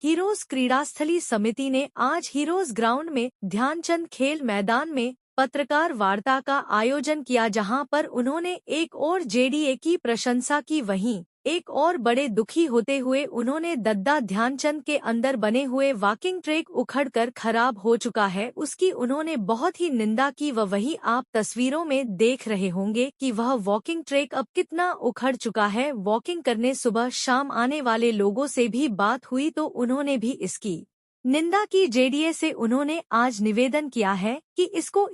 Heroes क्रीड़ास्थली समिति ने आज हीरोज ग्राउंड में ध्यानचंद खेल मैदान में पत्रकार वार्ता का आयोजन किया, जहां पर उन्होंने एक और जेडीए की प्रशंसा की, वहीं एक और बड़े दुखी होते हुए उन्होंने दद्दा ध्यानचंद के अंदर बने हुए वॉकिंग ट्रैक उखड़कर खराब हो चुका है उसकी उन्होंने बहुत ही निंदा की। वहीं आप तस्वीरों में देख रहे होंगे कि वह वॉकिंग ट्रैक अब कितना उखड़ चुका है। वॉकिंग करने सुबह शाम आने वाले लोगों से भी बात हुई तो उन्होंने भी इसकी निंदा की। जेडीए से उन्होंने आज निवेदन किया है कि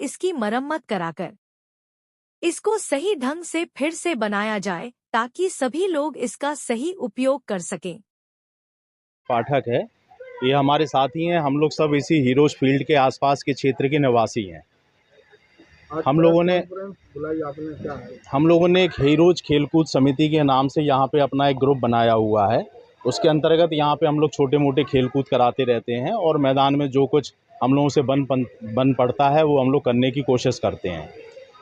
इसकी मरम्मत कराकर इसको सही ढंग से फिर से बनाया जाए ताकि सभी लोग इसका सही उपयोग कर सकें। पाठक है, ये हमारे साथी हैं। हम लोग सब इसी हीरोज फील्ड के आसपास के क्षेत्र के निवासी हैं। हम लोगों ने एक हीरोज खेलकूद समिति के नाम से यहाँ पे अपना एक ग्रुप बनाया हुआ है। उसके अंतर्गत यहाँ पे हम लोग छोटे मोटे खेलकूद कराते रहते हैं और मैदान में जो कुछ हम लोगों से बन पड़ता है वो हम लोग करने की कोशिश करते हैं।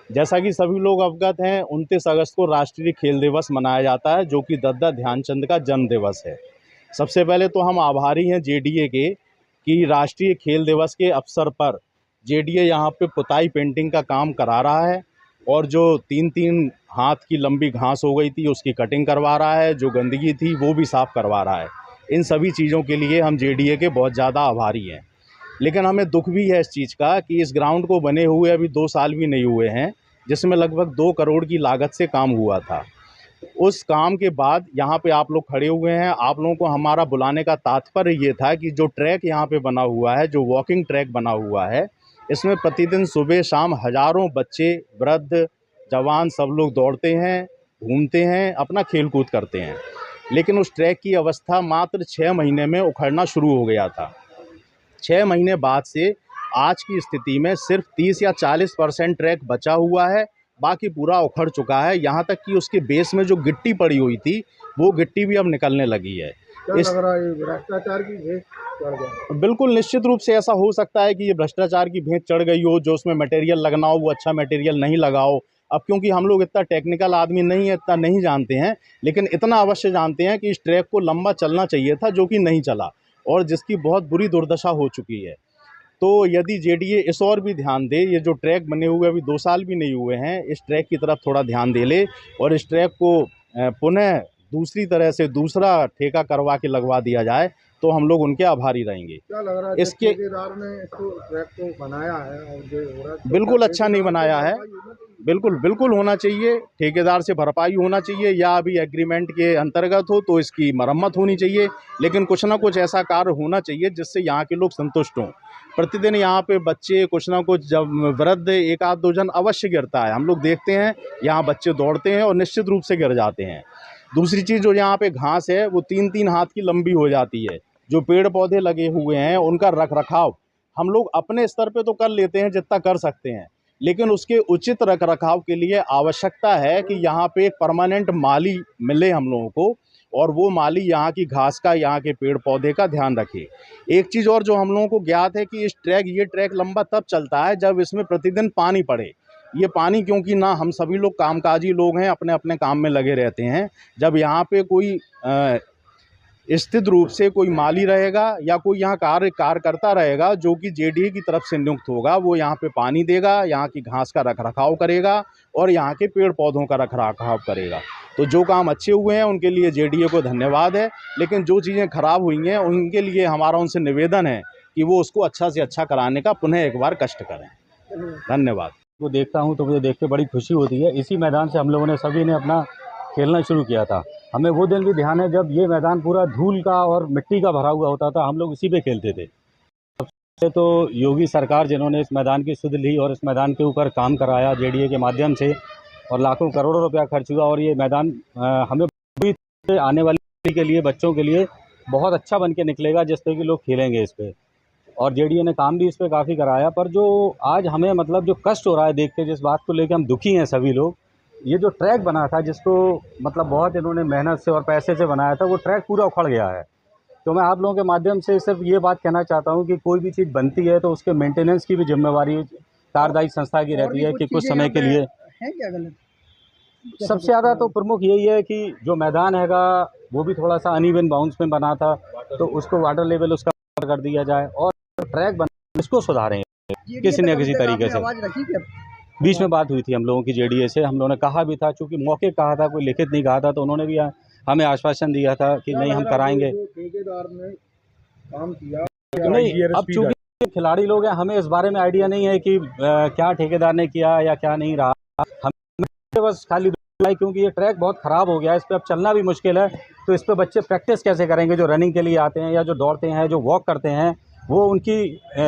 जैसा कि सभी लोग अवगत हैं, 29 अगस्त को राष्ट्रीय खेल दिवस मनाया जाता है, जो कि दद्दा ध्यानचंद का जन्म दिवस है। सबसे पहले तो हम आभारी हैं जेडीए के कि राष्ट्रीय खेल दिवस के अवसर पर जेडीए यहाँ पे पुताई पेंटिंग का काम करा रहा है और जो 3-3 हाथ की लंबी घास हो गई थी उसकी कटिंग करवा रहा है, जो गंदगी थी वो भी साफ़ करवा रहा है। इन सभी चीज़ों के लिए हम जेडीए के बहुत ज़्यादा आभारी हैं। लेकिन हमें दुख भी है इस चीज़ का कि इस ग्राउंड को बने हुए अभी 2 साल भी नहीं हुए हैं, जिसमें लगभग 2 करोड़ की लागत से काम हुआ था। उस काम के बाद यहाँ पे आप लोग खड़े हुए हैं। आप लोगों को हमारा बुलाने का तात्पर्य ये था कि जो ट्रैक यहाँ पे बना हुआ है, जो वॉकिंग ट्रैक बना हुआ है, इसमें प्रतिदिन सुबह शाम हज़ारों बच्चे, वृद्ध, जवान सब लोग दौड़ते हैं, घूमते हैं, अपना खेल कूद करते हैं। लेकिन उस ट्रैक की अवस्था मात्र 6 महीने में उखड़ना शुरू हो गया था। 6 महीने बाद से आज की स्थिति में सिर्फ 30 या 40% ट्रैक बचा हुआ है, बाकी पूरा उखड़ चुका है। यहाँ तक कि उसके बेस में जो गिट्टी पड़ी हुई थी वो गिट्टी भी अब निकलने लगी है। क्या लग रहा है, भ्रष्टाचार की भेंट चढ़ गई? बिल्कुल निश्चित रूप से ऐसा हो सकता है कि ये भ्रष्टाचार की भेंट चढ़ गई हो। जो उसमें मटेरियल लगना हो वो अच्छा मटेरियल नहीं लगा हो। अब क्योंकि हम लोग इतना टेक्निकल आदमी नहीं है, इतना नहीं जानते हैं, लेकिन इतना अवश्य जानते हैं कि इस ट्रैक को लंबा चलना चाहिए था, जो कि नहीं चला और जिसकी बहुत बुरी दुर्दशा हो चुकी है। तो यदि जेडीए इस और भी ध्यान दे, ये जो ट्रैक बने हुए अभी 2 साल भी नहीं हुए हैं, इस ट्रैक की तरफ थोड़ा ध्यान दे ले और इस ट्रैक को पुनः दूसरी तरह से दूसरा ठेका करवा के लगवा दिया जाए तो हम लोग उनके आभारी रहेंगे। क्या लग रहा है इसके ठेकेदार ने इसको ट्रैक को बनाया है और जो हो रहा है बिल्कुल अच्छा नहीं बनाया है। बिल्कुल होना चाहिए, ठेकेदार से भरपाई होना चाहिए या अभी एग्रीमेंट के अंतर्गत हो तो इसकी मरम्मत होनी चाहिए। लेकिन कुछ ना कुछ ऐसा कार्य होना चाहिए जिससे यहाँ के लोग संतुष्ट हों। प्रतिदिन यहाँ पे बच्चे कुछ ना कुछ, जब वृद्ध 1-2 जन अवश्य गिरता है, हम लोग देखते हैं यहाँ बच्चे दौड़ते हैं और निश्चित रूप से गिर जाते हैं। दूसरी चीज़, जो यहाँ पे घास है वो 3-3 हाथ की लंबी हो जाती है। जो पेड़ पौधे लगे हुए हैं उनका रख रखाव हम लोग अपने स्तर पे तो कर लेते हैं जितना कर सकते हैं, लेकिन उसके उचित रख रखाव के लिए आवश्यकता है कि यहाँ पे एक परमानेंट माली मिले हम लोगों को और वो माली यहाँ की घास का, यहाँ के पेड़ पौधे का ध्यान रखे। एक चीज़ और जो हम लोगों को ज्ञात है कि ये ट्रैक लंबा तब चलता है जब इसमें प्रतिदिन पानी पड़े। ये पानी, क्योंकि ना हम सभी लोग कामकाजी लोग हैं, अपने अपने काम में लगे रहते हैं, जब यहाँ पे कोई स्थित रूप से कोई माली रहेगा या कोई यहाँ कार्य करता रहेगा जो कि जेडीए की तरफ से नियुक्त होगा, वो यहाँ पे पानी देगा, यहाँ की घास का रखरखाव करेगा और यहाँ के पेड़ पौधों का रखरखाव करेगा। तो जो काम अच्छे हुए हैं उनके लिए जेडीए को धन्यवाद है, लेकिन जो चीज़ें खराब हुई हैं उनके लिए हमारा उनसे निवेदन है कि वो उसको अच्छा से अच्छा कराने का पुनः एक बार कष्ट करें। धन्यवाद। वो देखता हूँ तो मुझे देख के बड़ी खुशी होती है। इसी मैदान से हम लोगों ने सभी ने अपना खेलना शुरू किया था। हमें वो दिन भी ध्यान है जब ये मैदान पूरा धूल का और मिट्टी का भरा हुआ होता था, हम लोग इसी पे खेलते थे। सबसे तो योगी सरकार जिन्होंने इस मैदान की सुध ली और इस मैदान के ऊपर काम कराया जेडीए के माध्यम से और लाखों करोड़ों रुपया खर्च हुआ और ये मैदान हमें आने वाली के लिए, बच्चों के लिए बहुत अच्छा बन के निकलेगा जिससे कि लोग खेलेंगे इस पर। और जेडीए ने काम भी इस पर काफ़ी कराया। पर जो आज हमें मतलब जो कष्ट हो रहा है देख के, जिस बात को लेकर हम दुखी हैं सभी लोग, ये जो ट्रैक बना था जिसको मतलब बहुत इन्होंने मेहनत से और पैसे से बनाया था, वो ट्रैक पूरा उखड़ गया है। तो मैं आप लोगों के माध्यम से सिर्फ ये बात कहना चाहता हूँ कि कोई भी चीज़ बनती है तो उसके मेंटेनेंस की भी जिम्मेवारी कार्यदायी संस्था की रहती है कि कुछ समय के लिए है क्या गलत? सबसे ज़्यादा तो प्रमुख यही है कि जो मैदान हैगा वो भी थोड़ा सा अनइवन बाउंस में बना था, तो उसको वाटर लेवल उसका कर दिया जाए और ट्रैक बना इसको सुधारें किसी न किसी तरीके से। आवाज रखी क्या? बीच में बात हुई थी हम लोगों की जेडीए से, हम लोगों ने कहा भी था, चूँकि मौके कहा था, कोई लिखित नहीं कहा था, तो उन्होंने भी हमें आश्वासन दिया था कि नहीं हम कराएंगे। ठेकेदार ने काम किया नहीं, अब चूँकि खिलाड़ी लोग हैं, हमें इस बारे में आइडिया नहीं है कि क्या ठेकेदार ने किया या क्या नहीं रहा। हमें बस खाली क्योंकि ये ट्रैक बहुत ख़राब हो गया है, इस पर अब चलना भी मुश्किल है, तो इस पर बच्चे प्रैक्टिस कैसे करेंगे? जो रनिंग के लिए आते हैं या जो दौड़ते हैं, जो वॉक करते हैं, वो उनकी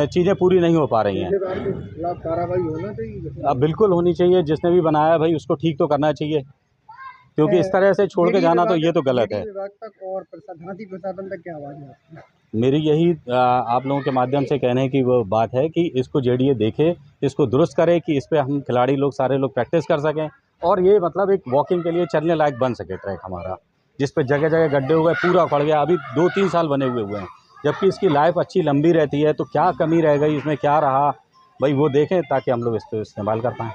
चीज़ें पूरी नहीं हो पा रही हैं। ठेकेदार के खिलाफ कार्रवाई होना चाहिए। अब बिल्कुल होनी चाहिए, जिसने भी बनाया भाई उसको ठीक तो करना चाहिए, क्योंकि इस तरह से छोड़ के जाना तो ये तो गलत है। विभाग तक और प्रशासन तक क्या आवाज़ है? मेरी यही आप लोगों के माध्यम से कहने की वो बात है कि इसको जेडीए देखे, इसको दुरुस्त करे कि इस पे हम खिलाड़ी लोग सारे लोग प्रैक्टिस कर सकें और ये मतलब एक वॉकिंग के लिए चलने लायक बन सके ट्रैक हमारा, जिस पे जगह जगह गड्ढे हुए, पूरा उखड़ गया, अभी 2-3 साल बने हुए हैं, जबकि इसकी लाइफ अच्छी लंबी रहती है। तो क्या कमी रह गई इसमें, क्या रहा भाई, वो देखें ताकि हम लोग इस पर इस्तेमाल कर पाएँ।